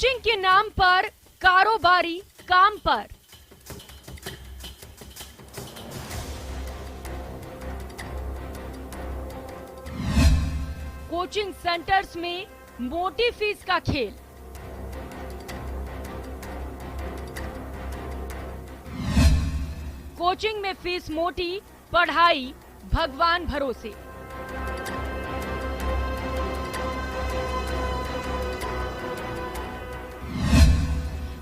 Coaching के नाम पर कारोबारी काम पर। कोचिंग सेंटर्स में मोटी फीस का खेल। कोचिंग में फीस मोटी, पढ़ाई भगवान भरोसे।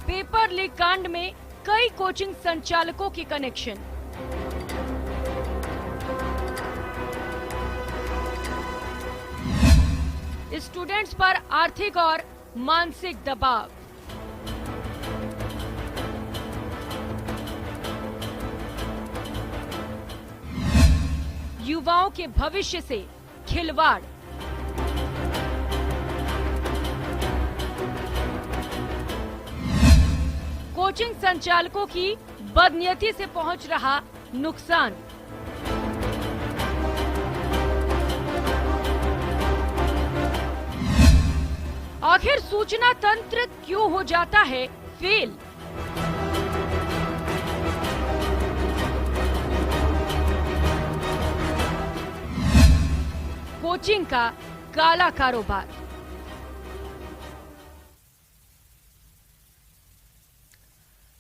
पेपर लीक कांड में कई कोचिंग संचालकों की कनेक्शन। स्टूडेंट्स पर आर्थिक और मानसिक दबाव। युवाओं के भविष्य से खिलवाड़। कोचिंग संचालकों की बदनीयती से पहुंच रहा नुकसान। आखिर सूचना तंत्र क्यों हो जाता है फेल? कोचिंग का काला कारोबार।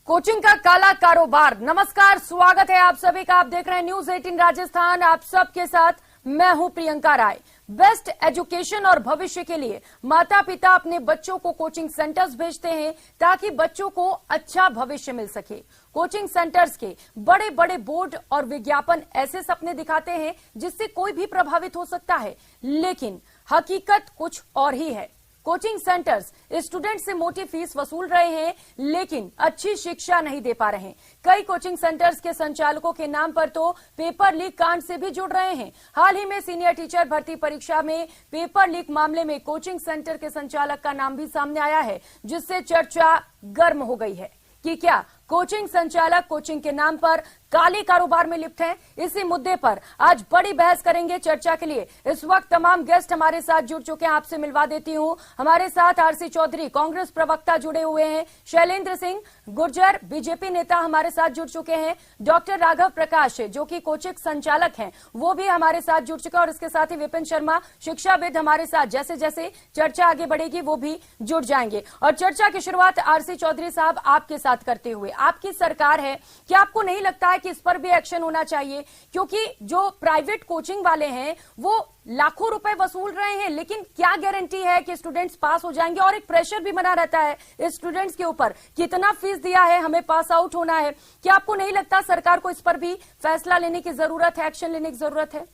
कोचिंग का काला कारोबार। नमस्कार, स्वागत है आप सभी का। आप देख रहे हैं न्यूज 18 राजस्थान। आप सबके साथ मैं हूं प्रियंका राय। बेस्ट एजुकेशन और भविष्य के लिए माता पिता अपने बच्चों को कोचिंग सेंटर्स भेजते हैं ताकि बच्चों को अच्छा भविष्य मिल सके। कोचिंग सेंटर्स के बड़े बड़े बोर्ड और विज्ञापन ऐसे सपने दिखाते हैं जिससे कोई भी प्रभावित हो सकता है, लेकिन हकीकत कुछ और ही है। कोचिंग सेंटर्स स्टूडेंट से मोटी फीस वसूल रहे हैं, लेकिन अच्छी शिक्षा नहीं दे पा रहे हैं। कई कोचिंग सेंटर्स के संचालकों के नाम पर तो पेपर लीक कांड से भी जुड़ रहे हैं। हाल ही में सीनियर टीचर भर्ती परीक्षा में पेपर लीक मामले में कोचिंग सेंटर के संचालक का नाम भी सामने आया है, जिससे चर्चा गर्म हो गई है कि क्या कोचिंग संचालक कोचिंग के नाम पर काले कारोबार में लिप्त हैं। इसी मुद्दे पर आज बड़ी बहस करेंगे। चर्चा के लिए इस वक्त तमाम गेस्ट हमारे साथ जुड़ चुके हैं। आपसे मिलवा देती हूं। हमारे साथ आरसी चौधरी कांग्रेस प्रवक्ता जुड़े हुए हैं, शैलेंद्र सिंह गुर्जर बीजेपी नेता हमारे साथ जुड़ चुके हैं, डॉक्टर राघव प्रकाश जो कि कोचिंग संचालक हैं वो भी हमारे साथ जुड़ चुके हैं, और इसके साथ ही विपिन शर्मा शिक्षाविद हमारे साथ जैसे जैसे चर्चा आगे बढ़ेगी वो भी जुड़ जाएंगे। और चर्चा की शुरुआत आरसी चौधरी साहब आपके साथ करते हुए, आपकी सरकार है, क्या आपको नहीं लगता है कि इस पर भी एक्शन होना चाहिए? क्योंकि जो प्राइवेट कोचिंग वाले हैं वो लाखों रुपए वसूल रहे हैं, लेकिन क्या गारंटी है कि स्टूडेंट्स पास हो जाएंगे? और एक प्रेशर भी बना रहता है स्टूडेंट्स के ऊपर, कितना फीस दिया है, हमें पास आउट होना है। क्या आपको नहीं लगता सरकार को इस पर भी फैसला लेने की जरूरत है, एक्शन लेने की जरूरत है?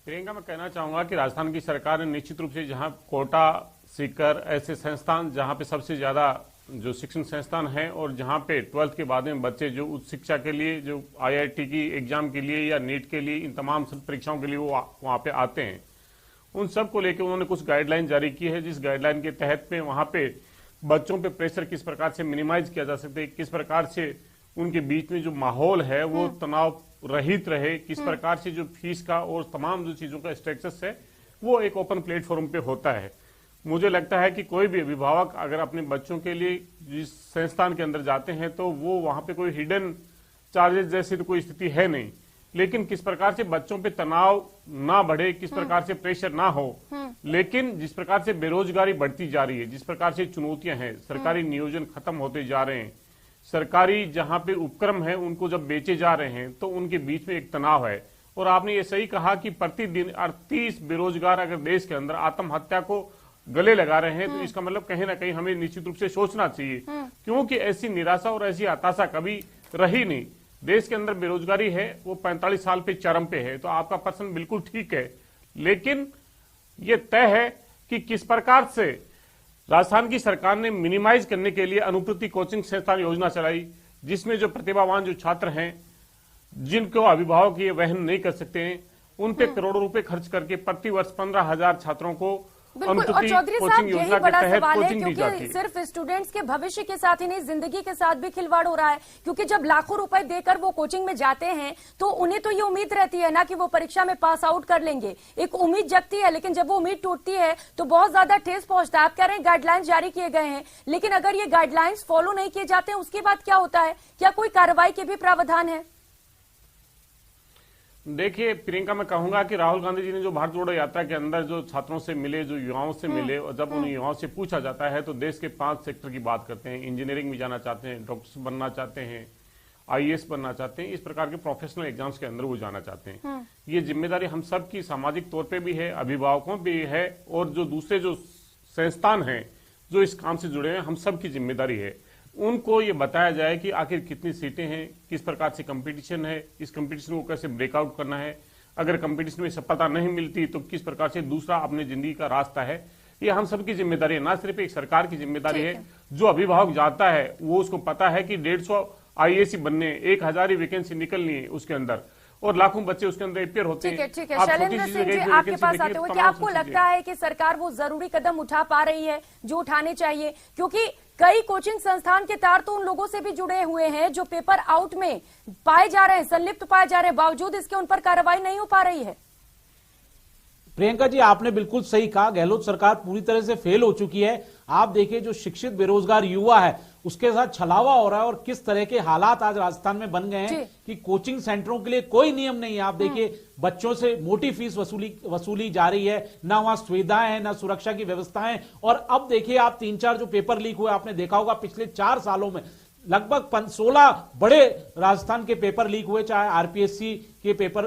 प्रियंका, मैं कहना चाहूंगा कि राजस्थान की सरकार ने निश्चित रूप से जहां कोटा, सीकर ऐसे संस्थान जहां पे सबसे ज्यादा जो शिक्षण संस्थान है और जहां पे 12th के बाद में बच्चे जो उच्च शिक्षा के लिए, जो IIT की एग्जाम के लिए या नीट के लिए, इन तमाम परीक्षाओं के लिए वो वहां पे आते हैं, उन सब को लेकर उन्होंने कुछ गाइडलाइन जारी की है, जिस गाइडलाइन के तहत में वहां पे बच्चों पे प्रेशर किस प्रकार से मिनिमाइज किया जा सकता है, किस प्रकार से उनके बीच में जो माहौल है वो तनाव रहित रहे, किस प्रकार से जो फीस का और तमाम जो चीजों का स्ट्रक्चर है वो एक ओपन प्लेटफॉर्म पे होता है। मुझे लगता है कि कोई भी अभिभावक अगर अपने बच्चों के लिए जिस संस्थान के अंदर जाते हैं तो वो वहां पे कोई हिडन चार्जेस जैसी तो कोई स्थिति है नहीं, लेकिन किस प्रकार से बच्चों पे तनाव ना बढ़े, किस प्रकार से प्रेशर ना हो, लेकिन जिस प्रकार से बेरोजगारी बढ़ती जा रही है, जिस प्रकार से चुनौतियां हैं, सरकारी नियोजन खत्म होते जा रहे हैं, सरकारी जहां पे उपक्रम है उनको जब बेचे जा रहे हैं तो उनके बीच में एक तनाव है। और आपने ये सही कहा कि प्रतिदिन 38 बेरोजगार अगर देश के अंदर आत्महत्या को गले लगा रहे हैं तो इसका मतलब कहीं ना कहीं हमें निश्चित रूप से सोचना चाहिए, क्योंकि ऐसी निराशा और ऐसी हताशा कभी रही नहीं। देश के अंदर बेरोजगारी है वो 45 साल पे चरम पे है, तो आपका प्रश्न बिल्कुल ठीक है, लेकिन ये तय है कि किस प्रकार से राजस्थान की सरकार ने मिनिमाइज करने के लिए अनुप्रति कोचिंग संस्थान योजना चलाई, जिसमें जो प्रतिभावान जो छात्र हैं जिनको अभिभावक ये वहन नहीं कर सकते हैं, उन पे करोड़ों रुपए खर्च करके प्रति वर्ष 15,000 छात्रों को बिल्कुल। और अनुसूचित चौधरी साहब, कोचिंग यही योजना के बड़ा तहत सवाल है, कोचिंग दी जाती क्योंकि है। सिर्फ स्टूडेंट्स के भविष्य के साथ ही नहीं, जिंदगी के साथ भी खिलवाड़ हो रहा है। क्योंकि जब लाखों रुपए देकर वो कोचिंग में जाते हैं तो उन्हें तो ये उम्मीद रहती है ना कि वो परीक्षा में पास आउट कर लेंगे, एक उम्मीद जगती है। लेकिन जब वो उम्मीद टूटती है तो बहुत ज्यादा ठेस पहुंचता है। आप कह रहे हैं गाइडलाइंस जारी किए गए हैं, लेकिन अगर ये गाइडलाइंस फॉलो नहीं किए जाते हैं उसके बाद क्या होता है? क्या कोई कार्रवाई के भी प्रावधान है? देखिए प्रियंका, मैं कहूंगा कि राहुल गांधी जी ने जो भारत जोड़ो यात्रा के अंदर जो छात्रों से मिले, जो युवाओं से मिले, और जब उन युवाओं से पूछा जाता है तो देश के 5 सेक्टर की बात करते हैं। इंजीनियरिंग में जाना चाहते हैं, डॉक्टर बनना चाहते हैं, आईएएस बनना चाहते हैं, इस प्रकार के प्रोफेशनल एग्जाम्स के अंदर वो जाना चाहते हैं। ये जिम्मेदारी हम सब की सामाजिक तौर पे भी है, अभिभावकों भी है, और जो दूसरे जो संस्थान हैं जो इस काम से जुड़े हैं, हम सब की जिम्मेदारी है। उनको ये बताया जाए कि आखिर कितनी सीटें हैं, किस प्रकार से कंपटीशन है, इस कंपटीशन को कैसे ब्रेकआउट करना है, अगर कंपटीशन में सफलता नहीं मिलती तो किस प्रकार से दूसरा अपनी जिंदगी का रास्ता है। ये हम सबकी जिम्मेदारी है, ना सिर्फ एक सरकार की जिम्मेदारी है। जो अभिभावक जाता है वो उसको पता है कि 150 आईएएस बनने, 1000 ही वैकेंसी निकलनी है उसके अंदर, और लाखों बच्चे उसके अंदर अपेयर होते हैं। ठीक है। शैलेंद्र सिंह जी, आपके पास आते हुए, क्या आपको लगता है कि सरकार वो जरूरी कदम उठा पा रही है जो उठाने चाहिए? क्योंकि कई कोचिंग संस्थान के तार तो उन लोगों से भी जुड़े हुए हैं जो पेपर आउट में पाए जा रहे हैं, संलिप्त पाए जा रहे हैं, बावजूद इसके उन पर कार्रवाई नहीं हो पा रही है। प्रियंका जी, आपने बिल्कुल सही कहा, गहलोत सरकार पूरी तरह से फेल हो चुकी है। आप देखिए जो शिक्षित बेरोजगार युवा है उसके साथ छलावा हो रहा है, और किस तरह के हालात आज राजस्थान में बन गए हैं कि कोचिंग सेंटरों के लिए कोई नियम नहीं है। आप देखिए बच्चों से मोटी फीस वसूली जा रही है, ना वहां सुविधाएं हैं, ना सुरक्षा की व्यवस्थाएं। और अब देखिए आप 3-4 जो पेपर लीक हुए, आपने देखा होगा पिछले 4 सालों में लगभग 16 बड़े राजस्थान के पेपर लीक हुए, चाहे आरपीएससी के पेपर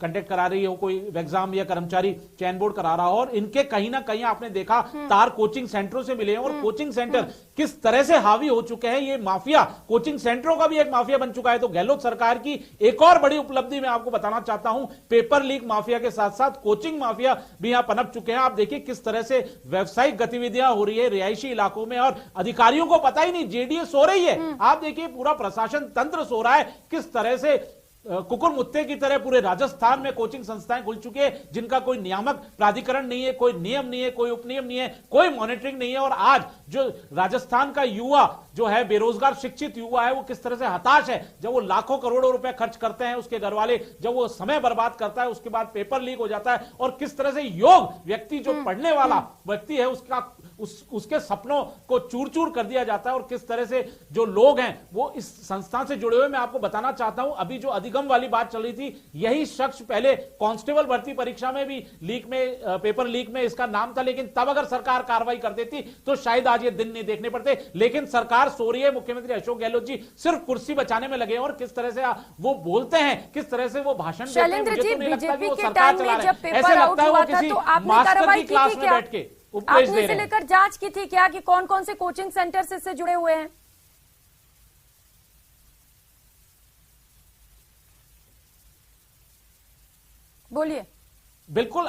कंडक्ट करा रही हो कोई एग्जाम, या कर्मचारी चयन बोर्ड करा रहा हो, और इनके कहीं ना कहीं आपने देखा तार कोचिंग सेंटरों से मिले हैं। और कोचिंग सेंटर किस तरह से हावी हो चुके हैं, ये माफिया कोचिंग सेंटरों का भी एक माफिया बन चुका है। तो गहलोत सरकार की एक और बड़ी उपलब्धि मैं आपको बताना चाहता हूं, पेपर लीक माफिया के साथ साथ कोचिंग माफिया भी यहां पनप चुके हैं। आप देखिए किस तरह से व्यावसायिक गतिविधियां हो रही है रिहायशी इलाकों में, और अधिकारियों को पता ही नहीं, जेडीए सो रही है। आप देखिए पूरा प्रशासन तंत्र सो रहा है, किस तरह से कुकुर मुत्ते की तरह पूरे राजस्थान में कोचिंग संस्थाएं खुल चुकी है जिनका कोई नियामक प्राधिकरण नहीं है, कोई नियम नहीं है, कोई उपनियम नहीं है, कोई मॉनिटरिंग नहीं है। और आज जो राजस्थान का युवा जो है, बेरोजगार शिक्षित युवा है, वो किस तरह से हताश है। जब वो लाखों करोड़ों रुपए खर्च करते हैं, उसके घर वाले जब वो समय बर्बाद करता है, उसके बाद पेपर लीक हो जाता है, और किस तरह से योग्य व्यक्ति जो पढ़ने वाला व्यक्ति है उसके सपनों को चूर चूर कर दिया जाता है, और किस तरह से जो लोग हैं वो इस संस्थान से जुड़े हुए। मैं आपको बताना चाहता हूं, अभी जो अधिगम वाली बात चल रही थी, यही शख्स पहले कांस्टेबल भर्ती परीक्षा में भी पेपर लीक में इसका नाम था, लेकिन तब अगर सरकार कार्रवाई कर देती तो शायद आज ये दिन नहीं देखने पड़ते। लेकिन सरकार सो रही है, मुख्यमंत्री अशोक गहलोत जी सिर्फ कुर्सी बचाने में लगे हैं, और किस तरह से वो बोलते हैं, किस तरह से वो भाषण देते हैं, मुझे तो नहीं लगता कि वो सरकार चला रहे हैं। ऐसे लगता है वो किसी मास्टर की क्लास में बैठ के उपदेश दे रहे हैं। आपने इसे लेकर जांच की थी क्या कि कौन कौन से कोचिंग सेंटर से इससे जुड़े हुए हैं? बोलिए। बिल्कुल,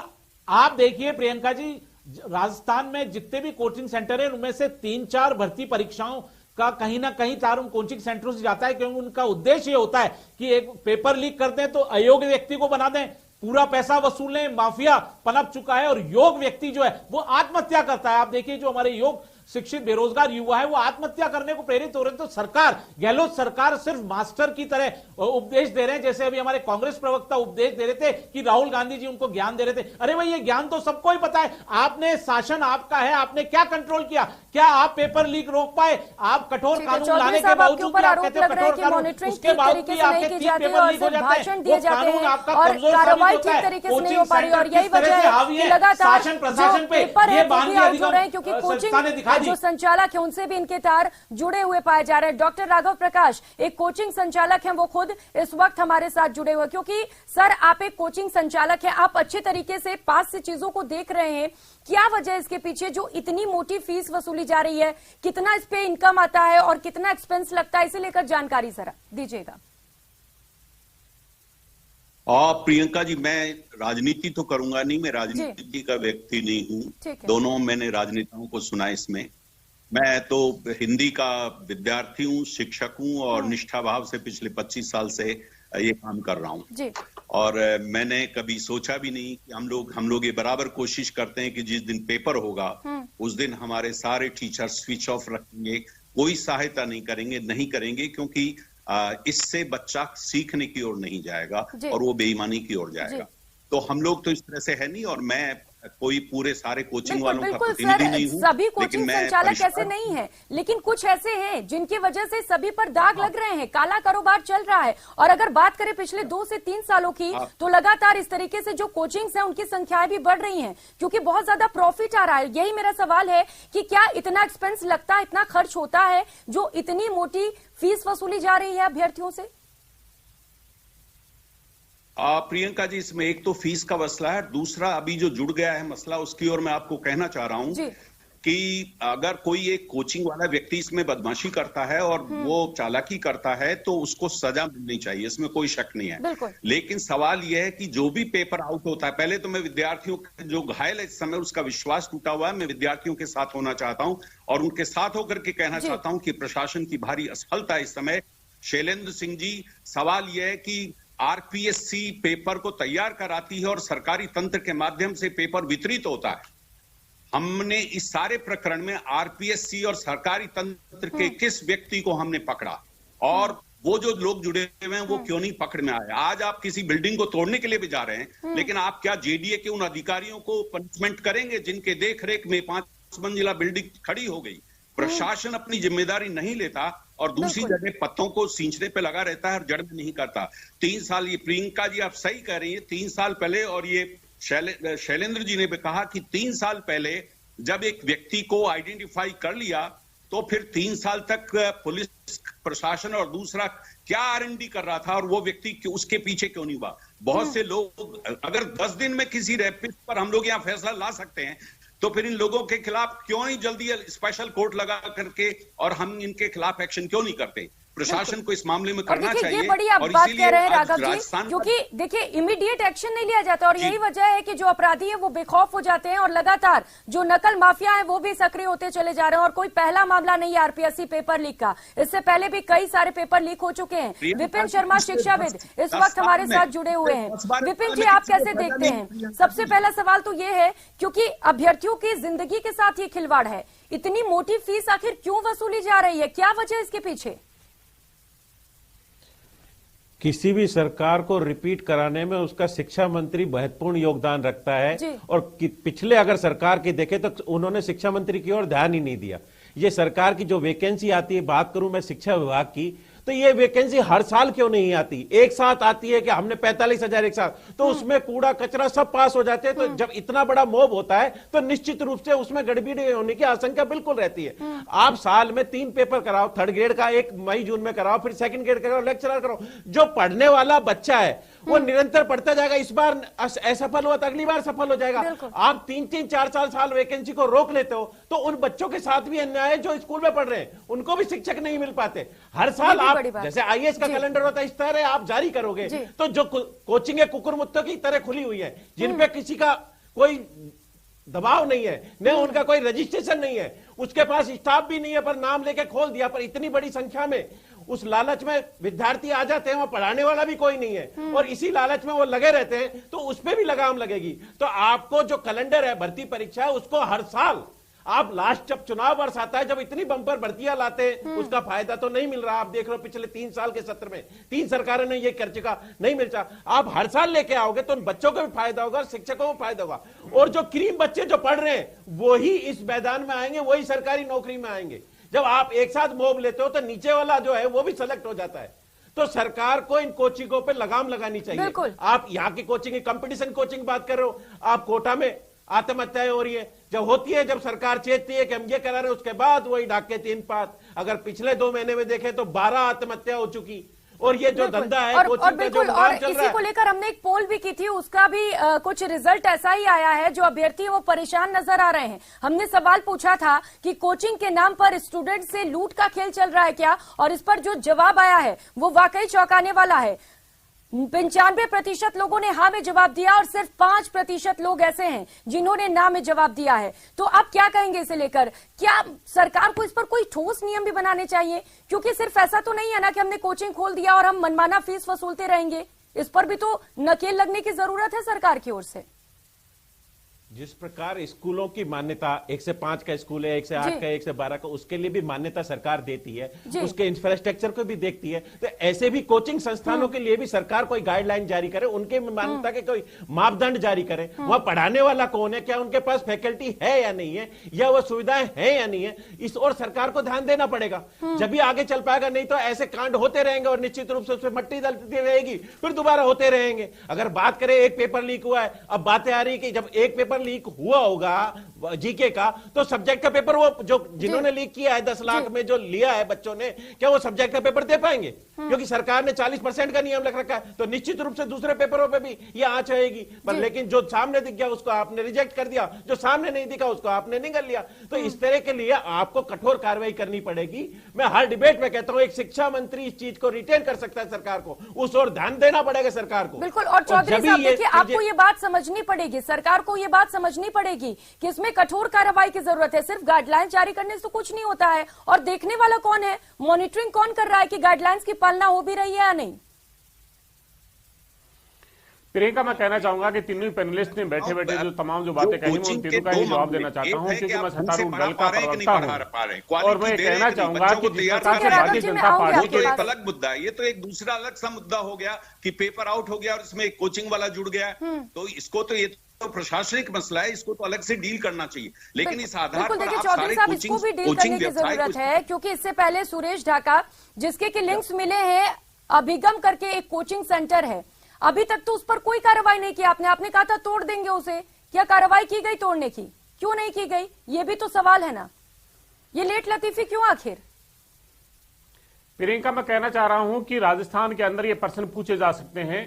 आप देखिए प्रियंका जी, राजस्थान में जितने भी कोचिंग सेंटर हैं उनमें से 3-4 भर्ती परीक्षाओं का कहीं ना कहीं तार उन कोचिंग सेंटरों से जाता है, क्योंकि उनका उद्देश्य ये होता है कि एक पेपर लीक कर दें तो अयोग्य व्यक्ति को बना दें, पूरा पैसा वसूलें, माफिया पनप चुका है, और योग्य व्यक्ति जो है वो आत्महत्या करता है। आप देखिए जो हमारे योग्य शिक्षित बेरोजगार युवा है वो आत्महत्या करने को प्रेरित हो रहे हैं। तो सरकार, गहलोत सरकार सिर्फ मास्टर की तरह उपदेश दे रहे हैं, जैसे अभी हमारे कांग्रेस प्रवक्ता उपदेश दे रहे थे कि राहुल गांधी जी उनको ज्ञान दे रहे थे। अरे भाई, ये ज्ञान तो सबको ही पता है, आपने शासन आपका है, आपने क्या कंट्रोल किया? क्या आप पेपर लीक रोक पाए? आप कठोर कानून लाने के बावजूद भी आप कहते हो कठोर कानून, उसके बावजूद भी आपके 3 पेपर लीक हो जाते हैं, वो कानून आपका कमजोर साबित होता है। कोचिंग सेंटर किस तरह से हावी है शासन प्रशासन पे, ये बानवी अधिगम संस्था ने दिखा दी। जो संचालक है उनसे भी इनके तार जुड़े हुए पाए जा रहे हैं। डॉक्टर राघव प्रकाश एक कोचिंग संचालक हैं, वो खुद इस वक्त हमारे साथ जुड़े हुए, क्योंकि सर आप एक कोचिंग संचालक हैं, आप अच्छे तरीके से पास से चीजों को देख रहे हैं। क्या वजह है इसके पीछे जो इतनी मोटी फीस वसूली जा रही है? कितना इस पे इनकम आता है और कितना एक्सपेंस लगता है, इसे लेकर जानकारी सर दीजिएगा। प्रियंका जी, मैं राजनीति तो करूंगा नहीं, मैं राजनीति का व्यक्ति नहीं हूं। दोनों मैंने राजनेताओं को सुना इसमें। मैं तो हिंदी का विद्यार्थी हूं, शिक्षक हूं, और निष्ठा भाव से पिछले 25 साल से ये काम कर रहा हूँ। और मैंने कभी सोचा भी नहीं कि हम लोग ये बराबर कोशिश करते हैं कि जिस दिन पेपर होगा उस दिन हमारे सारे टीचर स्विच ऑफ रखेंगे, कोई सहायता नहीं करेंगे क्योंकि इससे बच्चा सीखने की ओर नहीं जाएगा और वो बेईमानी की ओर जाएगा। तो हम लोग तो इस तरह से है नहीं, और मैं कोई पूरे सारे कोचिंग वालों का प्रतिनिधि नहीं हूं। सभी कोचिंग संचालक ऐसे नहीं हैं, लेकिन कुछ ऐसे हैं जिनकी वजह से सभी पर दाग लग रहे हैं, काला कारोबार चल रहा है। और अगर बात करें पिछले 2 से 3 सालों की, तो लगातार इस तरीके से जो कोचिंग्स हैं उनकी संख्याएं भी बढ़ रही हैं क्योंकि बहुत ज्यादा प्रॉफिट आ रहा है। यही मेरा सवाल है कि क्या इतना एक्सपेंस लगता है, इतना खर्च होता है जो इतनी मोटी फीस वसूली जा रही है अभ्यर्थियों से? प्रियंका जी, इसमें एक तो फीस का मसला है, दूसरा अभी जो जुड़ गया है मसला, उसकी ओर मैं आपको कहना चाह रहा हूं कि अगर कोई एक कोचिंग वाला व्यक्ति इसमें बदमाशी करता है और वो चालाकी करता है तो उसको सजा मिलनी चाहिए, इसमें कोई शक नहीं है। लेकिन सवाल यह है कि जो भी पेपर आउट होता है, पहले तो मैं विद्यार्थियों जो घायल है इस समय उसका विश्वास टूटा हुआ है, मैं विद्यार्थियों के साथ होना चाहता हूं और उनके साथ होकर के कहना चाहता हूं कि प्रशासन की भारी असफलता इस समय। शैलेंद्र सिंह जी, सवाल यह है कि आरपीएससी पेपर को तैयार कराती है और सरकारी तंत्र के माध्यम से पेपर वितरित होता है। हमने इस सारे प्रकरण में आरपीएससी और सरकारी तंत्र के किस व्यक्ति को हमने पकड़ा और वो जो लोग जुड़े हुए हैं वो क्यों नहीं पकड़ में आए? आज आप किसी बिल्डिंग को तोड़ने के लिए भी जा रहे हैं, लेकिन आप क्या जेडीए के उन अधिकारियों को पनिशमेंट करेंगे जिनके देखरेख में 5 मंजिला बिल्डिंग खड़ी हो गई? प्रशासन अपनी जिम्मेदारी नहीं लेता और दूसरी जगह पत्तों को सींचने पे लगा रहता है और जड़ में नहीं करता। 3 साल, ये प्रियंका जी आप सही कह रही हैं, 3 साल पहले, और ये शैलेंद्र जी ने भी कहा कि 3 साल पहले जब एक व्यक्ति को आइडेंटिफाई कर लिया तो फिर 3 साल तक पुलिस प्रशासन और दूसरा क्या आरएनडी कर रहा था और वो व्यक्ति उसके पीछे क्यों नहीं हुआ? बहुत से लोग, अगर 10 दिन में किसी रेपिस्ट पर हम लोग यहाँ फैसला ला सकते हैं तो फिर इन लोगों के खिलाफ क्यों नहीं जल्दी स्पेशल कोर्ट लगा करके और हम इनके खिलाफ एक्शन क्यों नहीं करते? प्रशासन को इस मामले में करना चाहिए। ये बड़ी आप बात कह रहे हैं राघव जी, क्योंकि देखिए इमीडिएट एक्शन नहीं लिया जाता और यही वजह है कि जो अपराधी है वो बेखौफ हो जाते हैं और लगातार जो नकल माफिया है वो भी सक्रिय होते चले जा रहे हैं। और कोई पहला मामला नहीं है आरपीएससी पेपर लीक का, इससे पहले भी कई सारे पेपर लीक हो चुके हैं। विपिन शर्मा, शिक्षाविद, इस वक्त हमारे साथ जुड़े हुए हैं। विपिन जी, आप कैसे देखते हैं? सबसे पहला सवाल तो ये है, क्योंकि अभ्यर्थियों की जिंदगी के साथ ये खिलवाड़ है, इतनी मोटी फीस आखिर क्यों वसूली जा रही है? क्या वजह इसके पीछे? किसी भी सरकार को रिपीट कराने में उसका शिक्षा मंत्री महत्वपूर्ण योगदान रखता है और पिछले अगर सरकार की देखें तो उन्होंने शिक्षा मंत्री की ओर ध्यान ही नहीं दिया। ये सरकार की जो वैकेंसी आती है, बात करूं मैं शिक्षा विभाग की, तो ये वैकेंसी हर साल क्यों नहीं आती? एक साथ आती है कि हमने 45,000 एक साथ, तो उसमें कूड़ा कचरा सब पास हो जाते हैं। तो जब इतना बड़ा मोब होता है तो निश्चित रूप से उसमें गड़बड़ी होने की आशंका बिल्कुल रहती है। आप साल में 3 पेपर कराओ, 3rd ग्रेड का एक मई जून में कराओ, फिर 2nd ग्रेड कराओ, लेक्चरर कराओ। जो पढ़ने वाला बच्चा है वो निरंतर पढ़ता जाएगा। इस बार असफल हुआ तो अगली बार सफल हो जाएगा। आप 3-3, 4-4 साल वैकेंसी को रोक लेते हो तो उन बच्चों के साथ भी अन्याय है जो स्कूल में पढ़ रहे हैं, उनको भी शिक्षक नहीं मिल पाते। हर साल आप जैसे आईएएस का कैलेंडर होता है इस तरह आप जारी करोगे तो जो कोचिंग कुकुरमुत्तों की तरह खुली हुई है, जिन पे किसी का कोई दबाव नहीं है, न उनका कोई रजिस्ट्रेशन नहीं है, उसके पास स्टाफ भी नहीं है, पर नाम लेके खोल दिया, पर इतनी बड़ी संख्या में उस लालच में विद्यार्थी आ जाते हैं, वहां पढ़ाने वाला भी कोई नहीं है और इसी लालच में वो लगे रहते हैं, तो उस पर भी लगाम लगेगी। तो आपको जो कैलेंडर है भर्ती परीक्षा है उसको हर साल आप लास्ट जब चुनाव वर्ष आता है, जब इतनी बंपर भर्तियां लाते हैं, उसका फायदा तो नहीं मिल रहा। आप देख रहे हो पिछले 3 साल के सत्र में 3 सरकारों ने ये कर चुका, नहीं मिलता। आप हर साल लेके आओगे तो उन बच्चों को भी फायदा होगा, शिक्षकों को फायदा होगा और जो क्रीम बच्चे जो पढ़ रहे हैं वही इस मैदान में आएंगे, वही सरकारी नौकरी में आएंगे। जब आप एक साथ मोब लेते हो तो नीचे वाला जो है वो भी सेलेक्ट हो जाता है। तो सरकार को इन कोचिंगों पे लगाम लगानी चाहिए। आप यहाँ की कोचिंग, कंपटीशन कोचिंग बात कर रहे हो, आप कोटा में आत्महत्याएं हो रही है, जब होती है, जब सरकार चेतती है कि हम ये करा रहे हैं, उसके बाद वही डाके 3 पात। अगर पिछले 2 महीने में देखें तो 12 आत्महत्या हो चुकी। और ये जो धंधा है कोचिंग का जो और इसी को लेकर हमने एक पोल भी की थी, उसका भी कुछ रिजल्ट ऐसा ही आया है। जो अभ्यर्थी वो परेशान नजर आ रहे हैं। हमने सवाल पूछा था कि कोचिंग के नाम पर स्टूडेंट से लूट का खेल चल रहा है क्या, और इस पर जो जवाब आया है वो वाकई चौंकाने वाला है। 95% लोगों ने हाँ में जवाब दिया और सिर्फ 5% लोग ऐसे हैं जिन्होंने ना में जवाब दिया है। तो अब क्या कहेंगे इसे लेकर? क्या सरकार को इस पर कोई ठोस नियम भी बनाने चाहिए? क्योंकि सिर्फ ऐसा तो नहीं है ना कि हमने कोचिंग खोल दिया और हम मनमाना फीस वसूलते रहेंगे। इस पर भी तो नकेल लगने की जरूरत है सरकार की ओर से। जिस प्रकार स्कूलों की मान्यता 1 से 5 का स्कूल है, 1 से 8 का, 1 से 12 का, उसके लिए भी मान्यता सरकार देती है, उसके इंफ्रास्ट्रक्चर को भी देखती है। तो ऐसे भी कोचिंग संस्थानों के लिए भी सरकार कोई गाइडलाइन जारी करे, उनके मान्यता के कोई मापदंड जारी करे। वहां पढ़ाने वाला कौन है, क्या उनके पास फैकल्टी है या नहीं है, या वह सुविधाएं हैं या नहीं है, इस और सरकार को ध्यान देना पड़ेगा। जब भी आगे चल पाएगा, नहीं तो ऐसे कांड होते रहेंगे और निश्चित रूप से उसमें मट्टी डलती रहेगी, फिर दोबारा होते रहेंगे। अगर बात करें एक पेपर लीक हुआ है, अब बातें आ रही कि जब एक पेपर लीक हुआ होगा जीके का, तो सब्जेक्ट का पेपर वो जो जिन्होंने लीक किया है 10 लाख में जो लिया है बच्चों ने, क्या वो सब्जेक्ट का पेपर दे पाएंगे? क्योंकि सरकार ने 40% का नियम रख रखा है, तो निश्चित रूप से दूसरे पेपरों पे भी ये आंच आएगी। पर लेकिन जो सामने दिख गया उसको आपने रिजेक्ट कर दिया, जो सामने नहीं दिखा उसको आपने निगल लिया। तो इस तरह के लिए आपको कठोर कार्रवाई करनी पड़ेगी। मैं हर डिबेट में कहता हूं, एक शिक्षा मंत्री इस चीज को रिटेन कर सकता है सरकार को, उस और ध्यान देना पड़ेगा सरकार को। बिल्कुल। और चौधरी साहब देखिए, आपको ये बात समझनी पड़ेगी, सरकार को ये बात समझनी पड़ेगी कि इसमें कठोर कार्रवाई की जरूरत है। सिर्फ गाइडलाइंस जारी करने से तो कुछ नहीं होता है। और देखने वाला कौन है, मॉनिटरिंग कौन कर रहा है कि गाइडलाइंस की पालना हो भी रही है या नहीं? प्रियंका, मैं कहना चाहूंगा कि तीनों पैनलिस्ट ने बैठे बैठे जो तमाम जो बातें कही, मैं उन तीनों का ही जवाब देना चाहता हूं, क्योंकि मैं सत्तारूढ़ दल का प्रवक्ता हूं। और मैं कहना चाहूंगा कि जिस प्रकार से भारतीय जनता पार्टी के एक अलग मुद्दा है, ये तो एक दूसरा अलग सा मुद्दा हो गया कि पेपर आउट हो गया और इसमें एक कोचिंग वाला जुड़ गया। तो इसको तो ये तो प्रशासनिक मसला है, इसको तो अलग से डील करना चाहिए। लेकिन इस आधार पर आप सारे इसको भी डील करने की जरूरत है, क्योंकि इससे पहले सुरेश ढाका, जिसके कि लिंक्स मिले हैं अभिगम करके एक कोचिंग सेंटर है, अभी तक तो उस पर कोई कार्रवाई नहीं की आपने कहा था तोड़ देंगे उसे। क्या कार्रवाई की गई तोड़ने की? क्यों नहीं की गई, ये भी तो सवाल है ना। ये लेट लतीफी क्यों आखिर? प्रियंका, मैं कहना चाह रहा हूं कि राजस्थान के अंदर ये प्रश्न पूछे जा सकते हैं।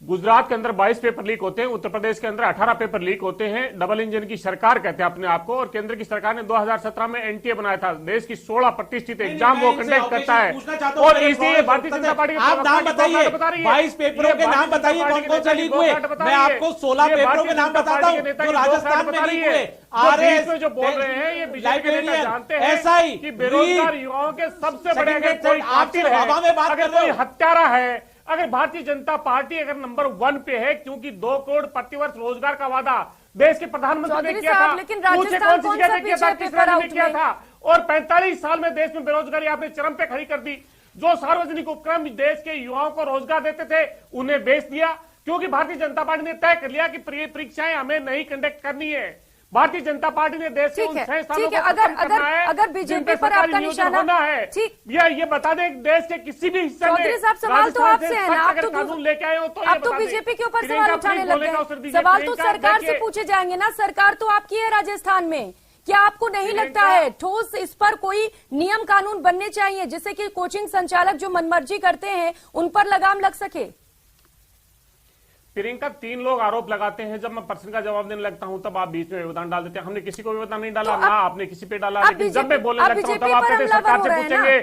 गुजरात के अंदर 22 पेपर लीक होते हैं, उत्तर प्रदेश के अंदर 18 पेपर लीक होते हैं। डबल इंजन की सरकार कहते हैं अपने आप को, और केंद्र की सरकार ने 2017 में एनटीए बनाया था। देश की 16 प्रतिष्ठित एग्जाम वो कंडक्ट करता है। और इसलिए भारतीय जनता पार्टी आप नाम बताइए, 22 पेपरों के नाम बताइए कौन कौन से लीक हुए। मैं आपको 16 पेपरों के नाम बताता हूं जो राजस्थान में लीक हुए। आरएस में जो बोल रहे हैं ये बीजेपी के नेता जानते हैं SI कि बेरोजगार युवाओं के सबसे बड़े अगर कोई कातिल है, अगर कोई हत्यारा है, अगर भारतीय जनता पार्टी अगर नंबर 1 पे है, क्योंकि 2 करोड़ प्रतिवर्ष रोजगार का वादा देश के प्रधानमंत्री ने किया था, पूछे कौन सी जगह किया था, किस राज्य में किया था। और 45 साल में देश में बेरोजगारी आपने चरम पे खड़ी कर दी। जो सार्वजनिक उपक्रम देश के युवाओं को रोजगार देते थे उन्हें बेच दिया, क्योंकि भारतीय जनता पार्टी ने तय कर लिया कि परीक्षाएं हमें नहीं कंडक्ट करनी है। भारतीय जनता पार्टी ने देश के उन संस्थानों को खत्म करना है, अगर बीजेपी पर आपका निशाना होना है। ये बता दें, देश के किसी भी हिस्से में सवाल तो आपसे है ना, आप तो कानून लेके आए हो तो आप तो बीजेपी के ऊपर सवाल उठाने लग गए। सवाल तो सरकार से पूछे जाएंगे ना, सरकार तो आपकी है राजस्थान में। क्या आपको नहीं लगता है ठोस इस पर कोई नियम कानून बनने चाहिए, जिससे कि कोचिंग संचालक जो मनमर्जी करते हैं उन पर लगाम लग सके? प्रियंका, 3 लोग आरोप लगाते हैं, जब मैं प्रश्न का जवाब देने लगता हूं तब आप बीच में व्यवधान डाल देते हैं। हमने किसी को व्यवधान नहीं डाला, ना आपने किसी पे डाला, लेकिन जब मैं बोलने लगता हूं तब आप कहते हैं सरकार से पूछेंगे,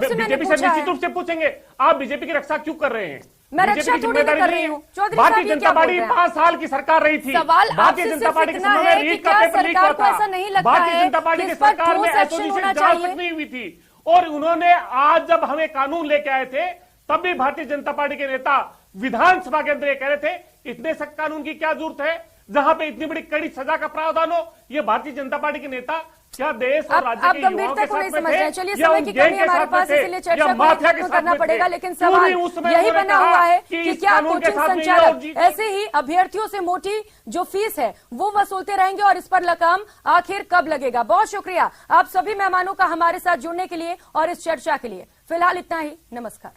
तो बीजेपी से निश्चित रूप से पूछेंगे आप बीजेपी की रक्षा क्यों कर रहे हैं? बीजेपी की जिम्मेदारी नहीं है। भारतीय जनता पार्टी 5 साल की सरकार रही थी। भारतीय जनता पार्टी के समय में रीट का पेपर लीक हुआ था। भारतीय जनता पार्टी की सरकार में एसओजी से जांच तक नहीं हुई थी। और उन्होंने आज जब हमें कानून लेके आए थे तब भी भारतीय जनता पार्टी के नेता विधानसभा के अंदर ये कह रहे थे इतने सख्त कानून की क्या जरूरत है जहां पे इतनी बड़ी कड़ी सजा का प्रावधान हो। ये भारतीय जनता पार्टी के नेता क्या देश और राज्य के युवाओं के साथ में थे, चलिए समय की कमी हमारे पास, इसलिए चर्चा को करना पड़ेगा। लेकिन सवाल यही बना हुआ है कि क्या कोचिंग संचालक ऐसे ही अभ्यर्थियों से मोटी जो फीस है वो वसूलते रहेंगे और इस पर लगाम आखिर कब लगेगा? बहुत शुक्रिया आप सभी मेहमानों का हमारे साथ जुड़ने के लिए और इस चर्चा के लिए। फिलहाल इतना ही, नमस्कार।